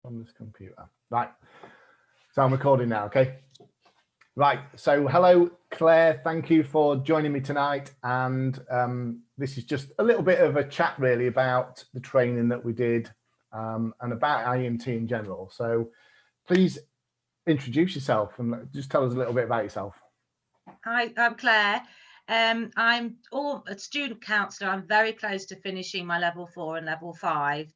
on this computer. Right. So I'm recording now, okay? Right. So hello, Claire. Thank you for joining me tonight. And this is just a little bit of a chat really about the training that we did and about IEMT in general. So please introduce yourself and just tell us a little bit about yourself. Hi, I'm Claire. I'm a student counsellor. I'm very close to finishing my level 4 and level 5.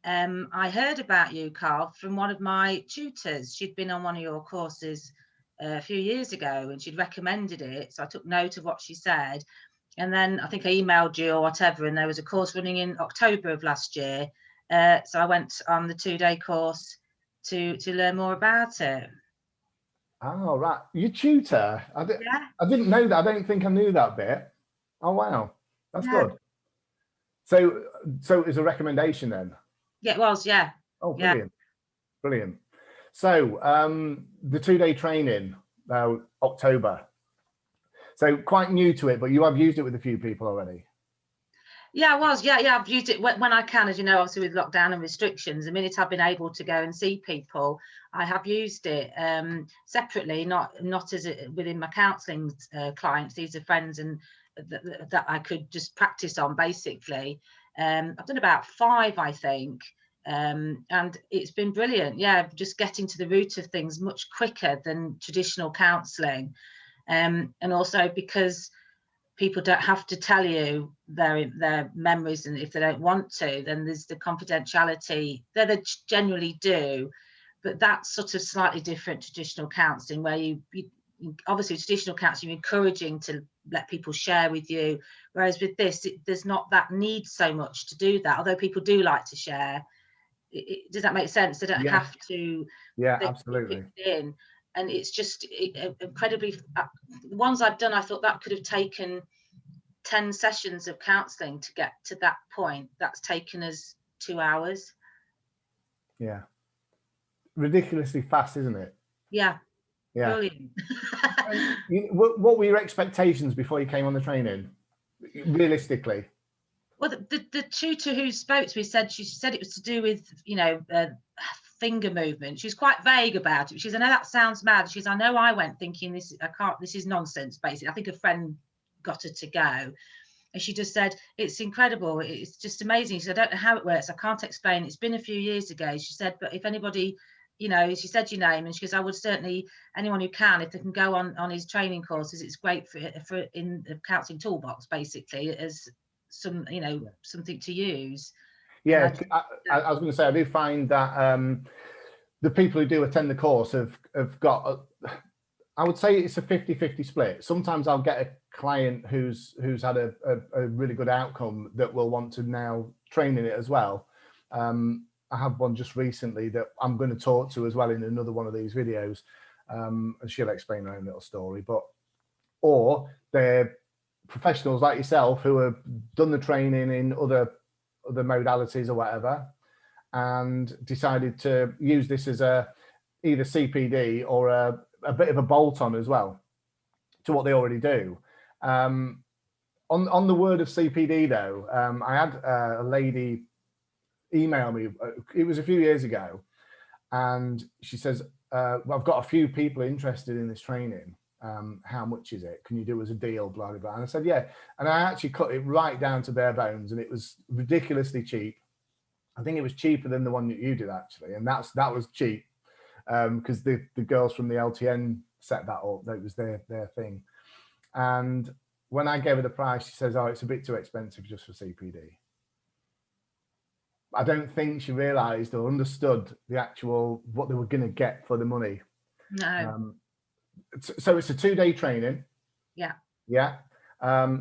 I heard about you, Carl, from one of my tutors. She'd been on one of your courses a few years ago and she'd recommended it. So I took note of what she said. And then I think I emailed you or whatever, and there was a course running in October of last year. So I went on the 2-day course to learn more about it. Oh, right. Your tutor? Yeah. I didn't know that. I don't think I knew that bit. Oh, wow. That's Yeah. good. So it was a recommendation then? Yeah, it was. Yeah. Oh, brilliant. Yeah. Brilliant. So the 2-day training, October. So quite new to it, but you have used it with a few people already. Yeah, I was. Yeah, I've used it when I can, as you know, obviously with lockdown and restrictions. The minute I've been able to go and see people, I have used it separately, not as within my counselling clients. These are friends and that I could just practice on, basically. I've done about 5, I think, and it's been brilliant. Yeah, just getting to the root of things much quicker than traditional counselling, and also because people don't have to tell you their memories, and if they don't want to, then there's the confidentiality that they generally do. But that's sort of slightly different traditional counselling, where you obviously traditional counselling, you're encouraging to let people share with you, whereas with this there's not that need so much to do that, although people do like to share. Does that make sense? They don't have to. Yeah, absolutely. In. And it's just incredibly, the ones I've done, I thought that could have taken 10 sessions of counselling to get to that point. That's taken us 2 hours. Yeah. Ridiculously fast, isn't it? Yeah. Yeah. Brilliant. What were your expectations before you came on the training, realistically? Well, the tutor who spoke to me said, she said it was to do with, finger movement. She's quite vague about it. She said, I know that sounds mad. She said, I know I went thinking this is nonsense, basically. I think a friend got her to go. And she just said, it's incredible. It's just amazing. She said, I don't know how it works. I can't explain. It's been a few years ago. She said, but if anybody, she said your name, and she goes, I would certainly, anyone who can, if they can go on his training courses, it's great for in the counselling toolbox, basically, as some, something to use. Yeah, I was going to say, I do find that the people who do attend the course have got, I would say it's a 50-50 split. Sometimes I'll get a client who's had a really good outcome that will want to now train in it as well. I have one just recently that I'm going to talk to as well in another one of these videos, and she'll explain her own little story. Or they're professionals like yourself who have done the training in other modalities or whatever, and decided to use this as either CPD or a bit of a bolt-on as well to what they already do. On the word of CPD though, I had a lady email me, it was a few years ago, and she says, well, I've got a few people interested in this training. How much is it? Can you do as a deal, blah, blah, blah. And I said, yeah. And I actually cut it right down to bare bones, and it was ridiculously cheap. I think it was cheaper than the one that you did actually. And that was cheap because the girls from the LTN set that up. That was their thing. And when I gave her the price, she says, oh, it's a bit too expensive just for CPD. I don't think she realized or understood the actual, what they were going to get for the money. No. So it's a 2-day training. Yeah. Yeah.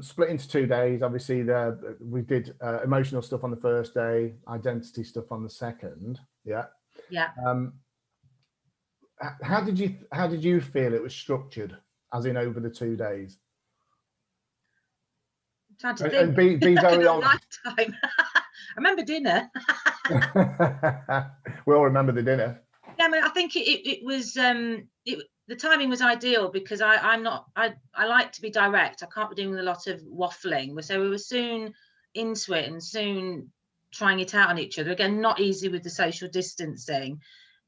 Split into 2 days. Obviously, we did emotional stuff on the first day, identity stuff on the second. Yeah. Yeah. How did you feel it was structured, as in over the 2 days? I'm trying to think. And be very honest. Lifetime. I remember dinner. We all remember the dinner. Yeah, I mean, I think it was the timing was ideal because I like to be direct. I can't be doing a lot of waffling. So we were soon into it and soon trying it out on each other. Again, not easy with the social distancing.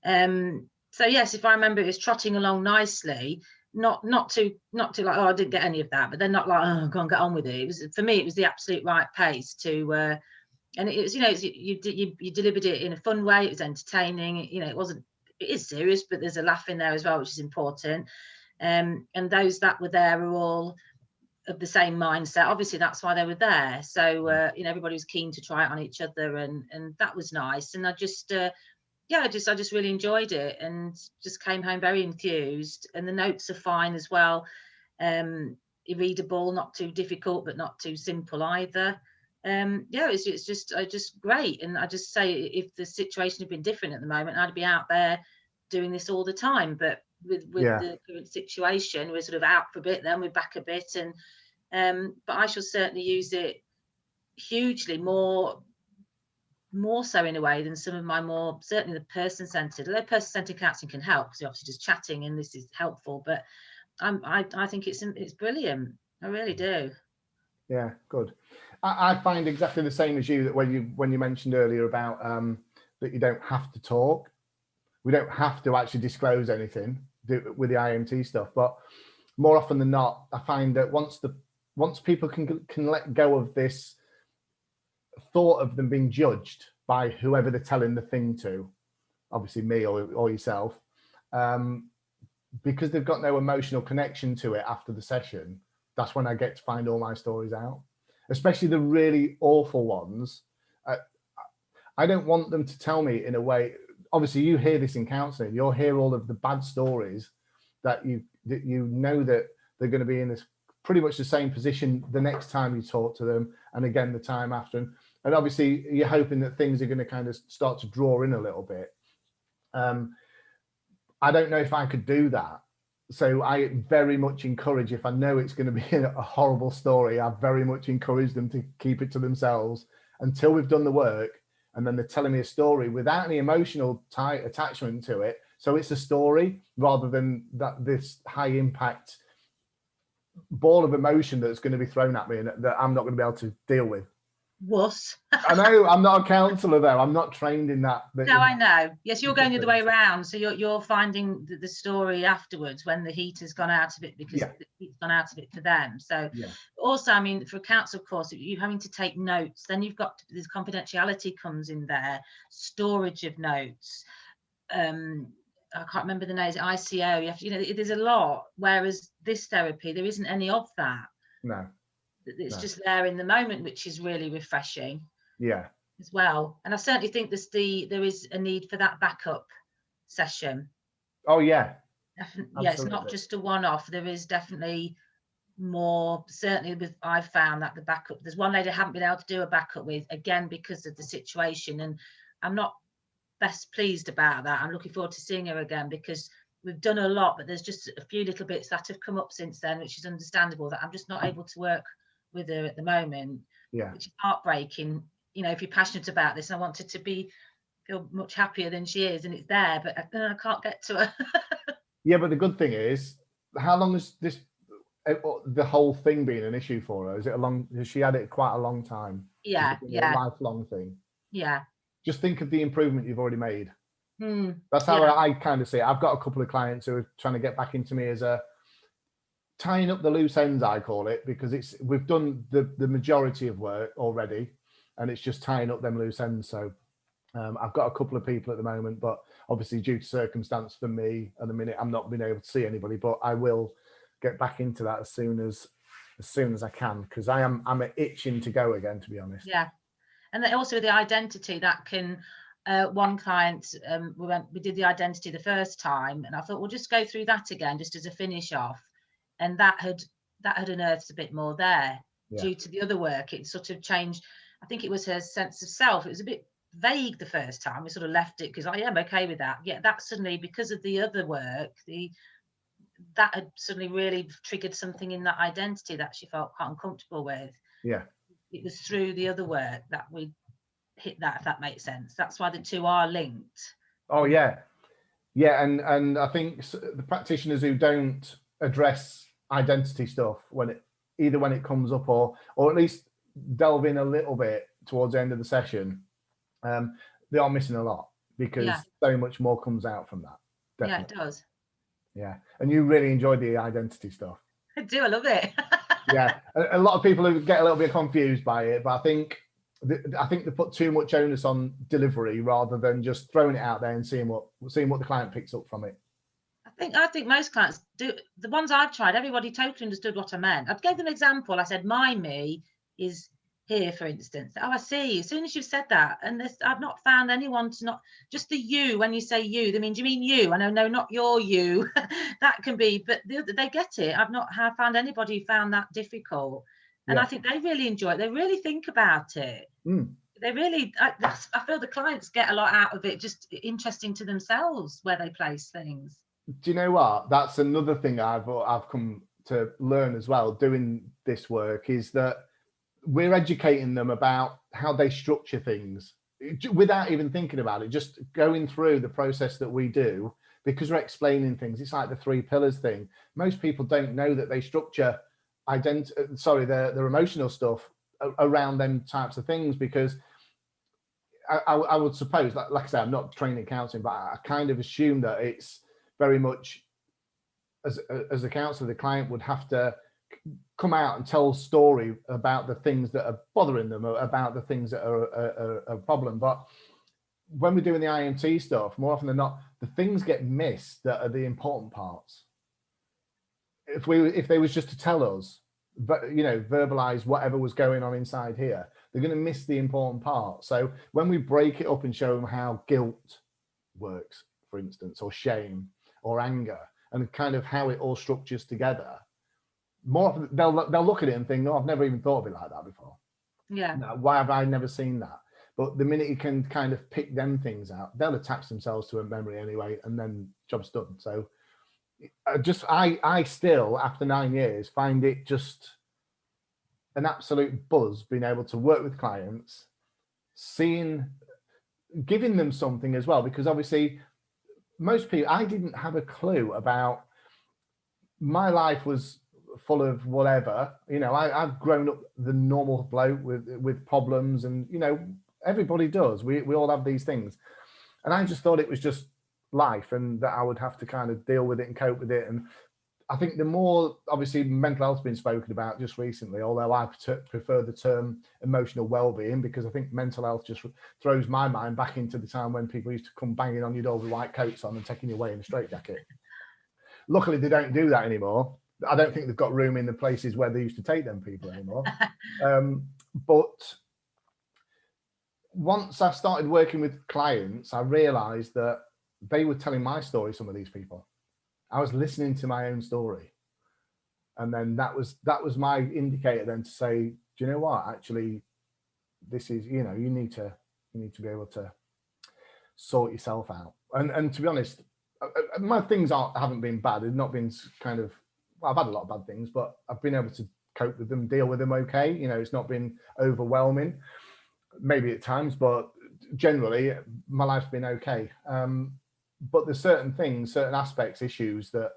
So yes, if I remember, it was trotting along nicely, not too like, oh, I didn't get any of that, but then not like, oh, go on, get on with it. It was, for me, it was the absolute right pace to, and it was, you know, you delivered it in a fun way. It was entertaining. You know, it is serious, but there's a laugh in there as well, which is important. And those that were there were all of the same mindset. Obviously, that's why they were there. So, you know, everybody was keen to try it on each other, and that was nice. And I just, I just really enjoyed it, and just came home very enthused. And the notes are fine as well. Readable, not too difficult, but not too simple either. It's just great. And I just say, if the situation had been different at the moment, I'd be out there doing this all the time. But with the current situation, we're sort of out for a bit, then we're back a bit, and but I shall certainly use it hugely more so in a way than some of my more, certainly the person-centered. Although person-centered counselling can help, because you're obviously just chatting and this is helpful, but I think it's brilliant. I really do. Yeah, good. I find exactly the same as you, that when you mentioned earlier about that you don't have to talk, we don't have to actually disclose anything with the IEMT stuff, but more often than not, I find that once people can let go of this thought of them being judged by whoever they're telling the thing to, obviously me or yourself, because they've got no emotional connection to it after the session, that's when I get to find all my stories out, especially the really awful ones. I don't want them to tell me in a way, obviously you hear this in counselling, you'll hear all of the bad stories that you know that they're going to be in this pretty much the same position the next time you talk to them, and again the time after. And obviously you're hoping that things are going to kind of start to draw in a little bit. I don't know if I could do that. So I very much encourage, if I know it's going to be a horrible story, I very much encourage them to keep it to themselves until we've done the work. And then they're telling me a story without any emotional attachment to it. So it's a story rather than this high impact ball of emotion that's going to be thrown at me and that I'm not going to be able to deal with. Wuss. I know, I'm not a counsellor though. I'm not trained in that. No, I know. Yes, you're going the other way around. So you're finding the story afterwards when the heat has gone out of it, because the heat's gone out of it for them. So also, I mean, for a counsel course, you're having to take notes. Then you've got this confidentiality comes in there, storage of notes. I can't remember the names. ICO. You have to, there's a lot. Whereas this therapy, there isn't any of that. No. It's just there in the moment, which is really refreshing. Yeah. As well. And I certainly think there is a need for that backup session. Oh yeah. Yeah, it's not just a one-off. There is definitely more. Certainly I've found that the backup, there's one lady I haven't been able to do a backup with, again because of the situation, and I'm not best pleased about that. I'm looking forward to seeing her again, because we've done a lot, but there's just a few little bits that have come up since then, which is understandable, that I'm just not able to work with her at the moment. Yeah. Which is heartbreaking. If you're passionate about this, and I wanted to feel much happier than she is, and it's there, but I can't get to her. Yeah, but the good thing is, how long has the whole thing been an issue for her? Has she had it quite a long time? Yeah, a lifelong thing. Yeah. Just think of the improvement you've already made. That's how I kind of see it. I've got a couple of clients who are trying to get back into me as a tying up the loose ends, I call it, because we've done the majority of work already, and it's just tying up them loose ends. So I've got a couple of people at the moment, but obviously due to circumstance for me at the minute, I'm not being able to see anybody, but I will get back into that as soon as I can, because I'm itching to go again, to be honest. Yeah. And then also the identity that can, one client, we did the identity the first time, and I thought we'll just go through that again, just as a finish off. And that had unearthed a bit more there due to the other work. It sort of changed. I think it was her sense of self. It was a bit vague the first time. We sort of left it because I'm okay with that. Yeah, that suddenly, because of the other work, that had suddenly really triggered something in that identity that she felt quite uncomfortable with. Yeah. It was through the other work that we hit that, if that makes sense. That's why the two are linked. Oh yeah. Yeah, and I think the practitioners who don't address identity stuff when it comes up, or at least delve in a little bit towards the end of the session, they are missing a lot, because so much more comes out from that. Definitely. Yeah, it does. Yeah, and you really enjoyed the identity stuff. I do. I love it. Yeah, a lot of people who get a little bit confused by it, but I think they put too much onus on delivery rather than just throwing it out there and seeing what the client picks up from it. I think most clients do. The ones I've tried, everybody totally understood what I meant. I gave them an example. I said, my me is here, for instance. Oh, I see. As soon as you've said that, and this, I've not found anyone to not just the you. When you say you, they mean, do you mean you? I know, no, not your you. That can be, but they get it. I've not found anybody who found that difficult, and I think they really enjoy it. They really think about it. They really, I feel the clients get a lot out of it. Just interesting to themselves where they place things. Do you know what? That's another thing I've come to learn as well doing this work, is that we're educating them about how they structure things without even thinking about it, just going through the process that we do, because we're explaining things. It's like the 3 pillars thing. Most people don't know that they structure their emotional stuff around them types of things, because I would suppose, like I say, I'm not trained in counselling, but I kind of assume that it's very much as a counsellor, the client would have to come out and tell a story about the things that are bothering them, about the things that are a problem. But when we're doing the IEMT stuff, more often than not, the things get missed that are the important parts. If they was just to tell us, but verbalize whatever was going on inside here, they're going to miss the important part. So when we break it up and show them how guilt works, for instance, or shame or anger, and kind of how it all structures together, more often they'll look at it and think, no, I've never even thought of it like that before. Yeah. No, why have I never seen that? But the minute you can kind of pick them things out, they'll attach themselves to a memory anyway, and then job's done. So I still, after 9 years, find it just an absolute buzz being able to work with clients, giving them something as well, because obviously most people, I didn't have a clue about. My life was full of whatever, I've grown up the normal bloke with problems, and everybody does. We all have these things, and I just thought it was just life, and that I would have to kind of deal with it and cope with it. And I think the more, obviously, mental health's been spoken about just recently, although I prefer the term emotional well-being, because I think mental health just throws my mind back into the time when people used to come banging on your door with white coats on and taking you away in a straitjacket. Luckily, they don't do that anymore. I don't think they've got room in the places where they used to take them people anymore. But once I started working with clients, I realized that they were telling my story, some of these people. I was listening to my own story. And then that was my indicator then to say, do you know what? Actually, this is, you need to be able to sort yourself out. And to be honest, my things haven't been bad. It's not been kind of, I've had a lot of bad things, but I've been able to cope with them, deal with them okay. It's not been overwhelming, maybe at times, but generally my life's been okay. But there's certain things, certain aspects, issues that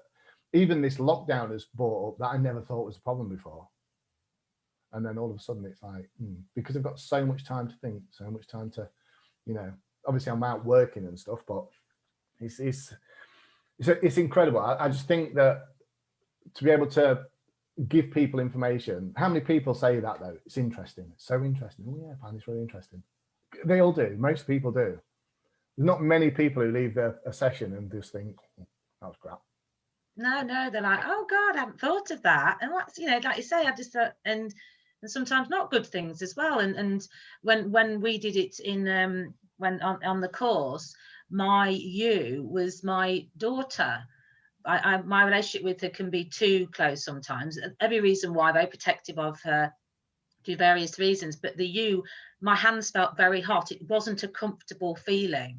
even this lockdown has brought up that I never thought was a problem before. And then all of a sudden it's like, because I've got so much time to think, so much time to, obviously I'm out working and stuff, but it's incredible. I just think that to be able to give people information, how many people say that though? It's interesting. It's so interesting. Oh yeah, I find this really interesting. They all do. Most people do. There's not many people who leave a session and just think, oh, that was crap. No, they're like, oh God, I haven't thought of that. And that's, like you say, I just thought, and sometimes not good things as well. And when we did it in when on the course, my you was my daughter. My relationship with her can be too close sometimes. Every reason why, very protective of her for various reasons. But the you, my hands felt very hot. It wasn't a comfortable feeling.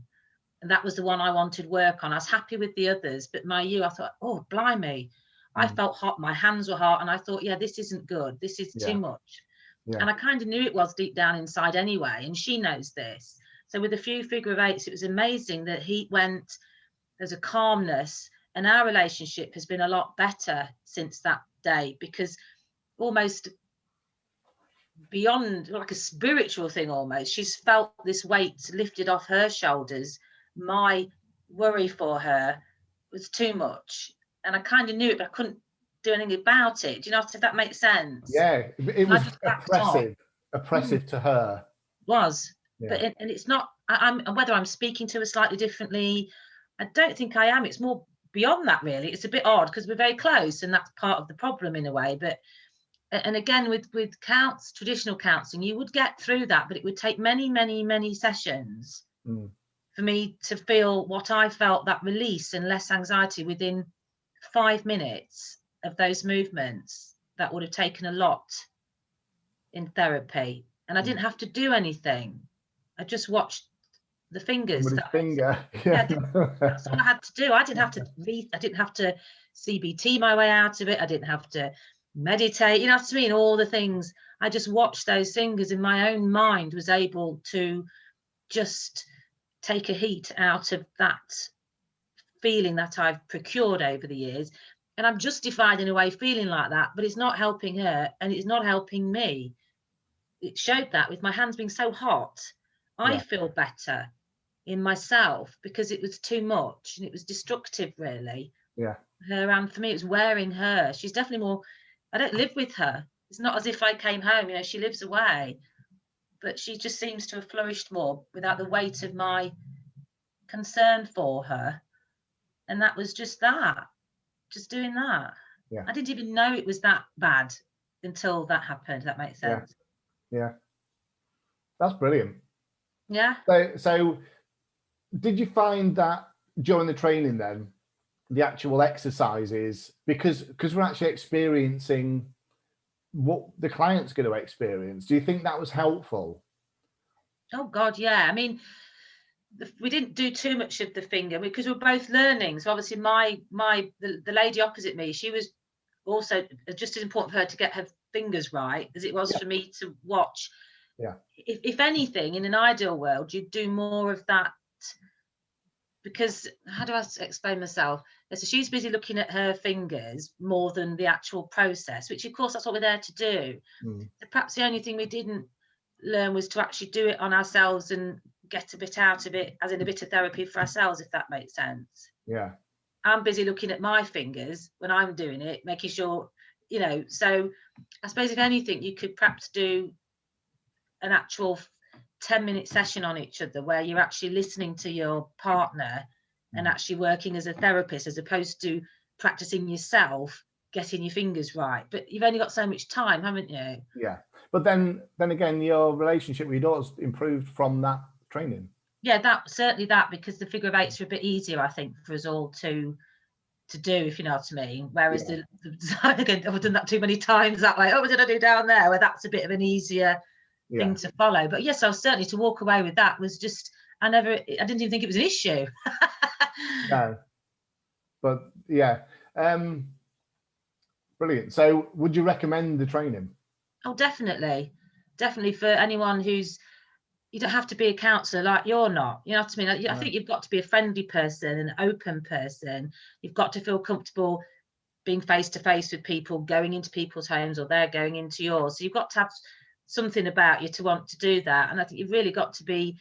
And that was the one I wanted work on. I was happy with the others, but my you, I thought, oh, blimey. I felt hot. My hands were hot. And I thought, yeah, this isn't good. This is too much. Yeah. And I kind of knew it was deep down inside anyway. And she knows this. So with a few figure of eights, it was amazing that he went, there's a calmness. And our relationship has been a lot better since that day, because almost beyond, like a spiritual thing almost. She's felt this weight lifted off her shoulders. My worry for her was too much, and I kind of knew it, but I couldn't do anything about it. Do you know if that makes sense? Yeah, it was oppressive to her. Was, yeah. and it's not. I'm whether I'm speaking to her slightly differently. I don't think I am. It's more beyond that, really. It's a bit odd because we're very close, and that's part of the problem in a way. But and again, with traditional counselling, you would get through that, but it would take many sessions for me to feel what I felt, that release and less anxiety within 5 minutes of those movements. That would have taken a lot in therapy, and I didn't have to do anything. I just watched the fingers. That's all I had to do. I didn't have to CBT my way out of it. I didn't have to meditate, you know what I mean? All the things. I just watched those fingers, and my own mind was able to just take a heat out of that feeling that I've procured over the years. And I'm justified in a way feeling like that, but it's not helping her, and it's not helping me. It showed that with my hands being so hot, I feel better in myself because it was too much and it was destructive, really. Yeah. Her hand, for me, it was wearing her. She's definitely more. I don't live with her. It's not as if I came home, you know, she lives away, but she just seems to have flourished more without the weight of my concern for her. And that was just doing that. Yeah. I didn't even know it was that bad until that happened. That makes sense. Yeah. That's brilliant. Yeah. So did you find that during the training then, the actual exercises, because we're actually experiencing what the client's going to experience, do you think that was helpful? Oh God, yeah. I mean, we didn't do too much of the finger because we're both learning. So obviously the lady opposite me, she was also just as important for her to get her fingers right as it was for me to watch. Yeah. If anything, in an ideal world, you'd do more of that, because how do I explain myself? So she's busy looking at her fingers more than the actual process, which of course that's what we're there to do. So perhaps the only thing we didn't learn was to actually do it on ourselves and get a bit out of it, as in a bit of therapy for ourselves, if that makes sense. Yeah. I'm busy looking at my fingers when I'm doing it, making sure, you know. So I suppose if anything, you could perhaps do an actual 10-minute session on each other where you're actually listening to your partner and actually working as a therapist, as opposed to practicing yourself getting your fingers right. But you've only got so much time, haven't you? Yeah. But then again, your relationship with your daughter's improved from that training. Yeah, that certainly, that because the figure of eights are a bit easier, I think, for us all to do, if you know what I mean. Whereas again, I've done that too many times, that way, what did I do down there, where that's a bit of an easier thing to follow. But yes, I was certainly, to walk away with that was just, I didn't even think it was an issue. No, but yeah, brilliant. So would you recommend the training? Oh, definitely for anyone who's, you don't have to be a counsellor, like you're not, you know what I mean? I think you've got to be a friendly person, an open person. You've got to feel comfortable being face to face with people, going into people's homes, or they're going into yours. So you've got to have something about you to want to do that. And I think you've really got to be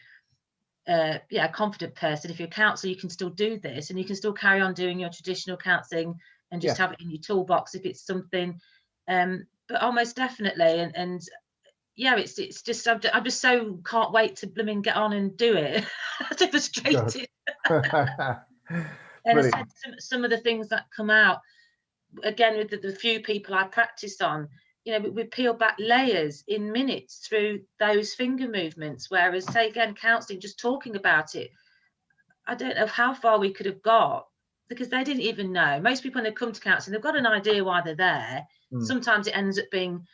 a confident person. If you're a counsellor, you can still do this, and you can still carry on doing your traditional counselling and just have it in your toolbox if it's something. But almost definitely, and yeah, it's just, I'm just so can't wait to blooming get on and do it. Demonstrated. And I said some of the things that come out again with the few people I practiced on, you know, we peel back layers in minutes through those finger movements. Whereas, say again, counselling, just talking about it, I don't know how far we could have got, because they didn't even know. Most people, when they come to counselling, they've got an idea why they're there. Sometimes it ends up being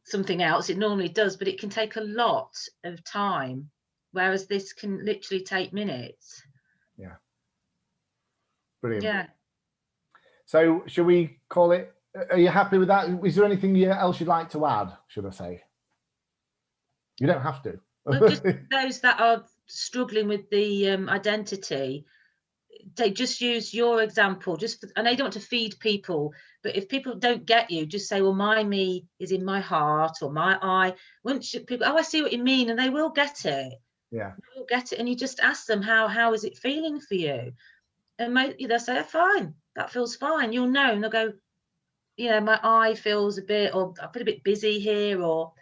something else. It normally does, but it can take a lot of time, whereas this can literally take minutes. Yeah. Brilliant. Yeah. So should we call it? Are you happy with that? Is there anything else you'd like to add, should I say? You don't have to. Well, just those that are struggling with the identity, they just use your example. I know you don't want to feed people, but if people don't get you, just say, well, my me is in my heart, or my I. Once people, oh, I see what you mean, and they will get it. Yeah. They will get it, and you just ask them, how is it feeling for you? And they'll say, oh, fine, that feels fine. You'll know, and they'll go, my eye feels a bit, or I feel a bit busy here, or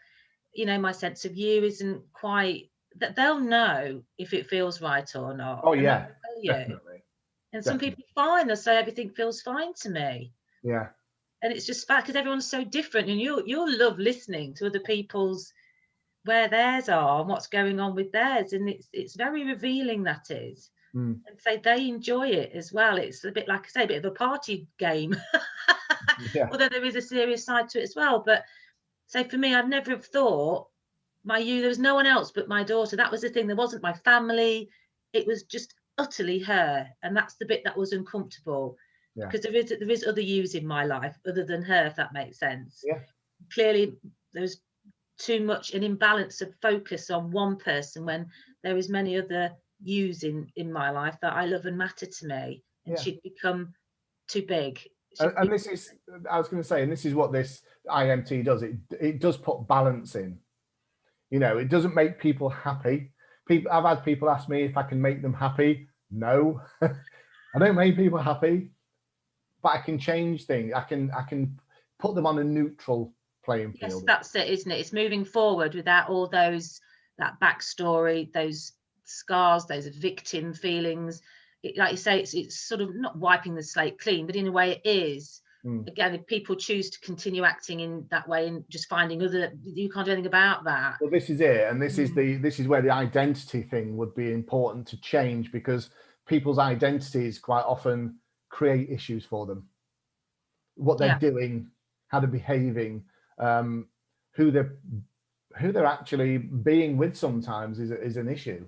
my sense of you isn't quite. That they'll know if it feels right or not. Oh yeah, definitely. And some people are fine. They'll say everything feels fine to me. Yeah. And it's just fact, because everyone's so different, and you'll love listening to other people's, where theirs are and what's going on with theirs, and it's very revealing, that is. And so they enjoy it as well. It's a bit, like I say, a bit of a party game. Yeah. Although there is a serious side to it as well. But so for me, I'd never have thought there was no one else but my daughter. That was the thing. There wasn't my family. It was just utterly her, and that's the bit that was uncomfortable. Yeah. Because there is other yous in my life other than her, if that makes sense. Yeah. Clearly, there's too much an imbalance of focus on one person when there is many other yous in my life that I love and matter to me, and she'd become too big. And this is, I was going to say, and this is what this IEMT does. It does put balance in. It doesn't make people happy. I've had people ask me if I can make them happy. No, I don't make people happy, but I can change things. I can put them on a neutral playing field. Yes, that's it, isn't it? It's moving forward without all that backstory, those scars, those victim feelings. Like you say, it's sort of not wiping the slate clean, but in a way it is. Again, if people choose to continue acting in that way and just finding you can't do anything about that. Well, this is it, and this is where the identity thing would be important to change, because people's identities quite often create issues for them. What they're doing, how they're behaving, who they're actually being with sometimes is an issue.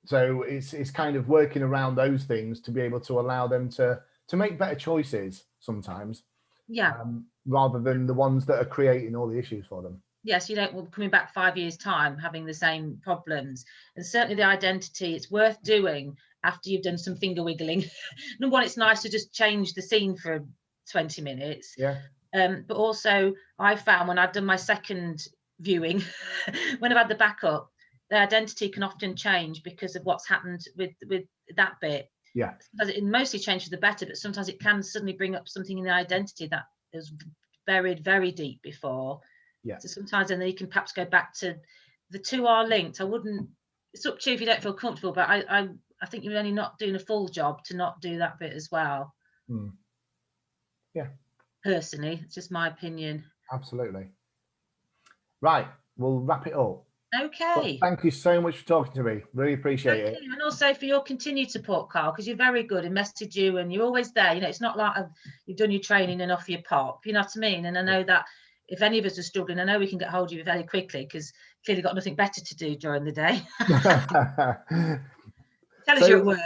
So it's kind of working around those things to be able to allow them to make better choices sometimes. Yeah. Rather than the ones that are creating all the issues for them. Yes, you don't want coming back 5 years' time having the same problems. And certainly the identity, it's worth doing after you've done some finger wiggling. Number one, it's nice to just change the scene for 20 minutes. Yeah. But also I found when I've done my second viewing, when I've had the backup, the identity can often change because of what's happened with that bit. Yeah. It mostly changes for the better, but sometimes it can suddenly bring up something in the identity that is buried very deep before. Yeah. So sometimes then you can perhaps go back to the two are linked. It's up to you if you don't feel comfortable, but I think you're only not doing a full job to not do that bit as well. Yeah. Personally, it's just my opinion. Absolutely. Right, we'll wrap it up. Okay. But thank you so much for talking to me. Really appreciate it. And also for your continued support, Carl, because you're very good and messaged you and you're always there. It's not like you've done your training and off you pop. You know what I mean? And I know that if any of us are struggling, I know we can get hold of you very quickly because clearly got nothing better to do during the day. Tell us you're at work.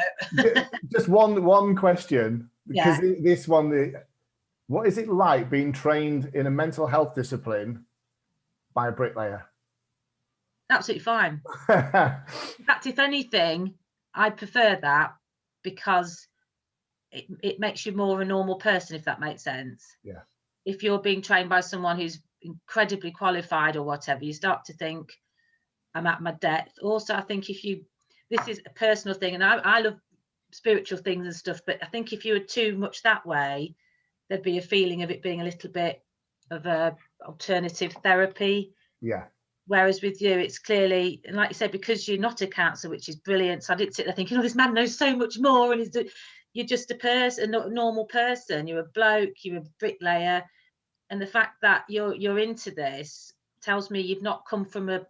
Just one question, because this one, what is it like being trained in a mental health discipline by a bricklayer? Absolutely fine. In fact, if anything, I prefer that because it makes you more of a normal person, if that makes sense. Yeah. If you're being trained by someone who's incredibly qualified or whatever, you start to think, I'm at my depth. Also, I think this is a personal thing, and I love spiritual things and stuff, but I think if you were too much that way, there'd be a feeling of it being a little bit of a alternative therapy. Yeah. Whereas with you, it's clearly, and like you said, because you're not a counsellor, which is brilliant. So I did sit there thinking, this man knows so much more, and you're just a normal person. You're a bloke, you're a bricklayer, and the fact that you're into this tells me you've not come from a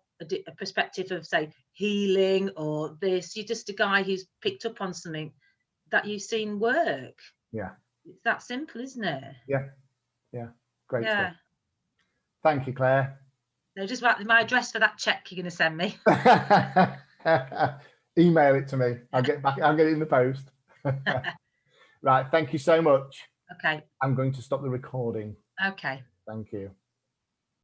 perspective of, say, healing or this. You're just a guy who's picked up on something that you've seen work. Yeah. It's that simple, isn't it? Yeah. Yeah. Great stuff. Thank you, Claire. No, just my address for that check you're going to send me. Email it to me. I'll get it in the post. Right. Thank you so much. Okay. I'm going to stop the recording. Okay. Thank you.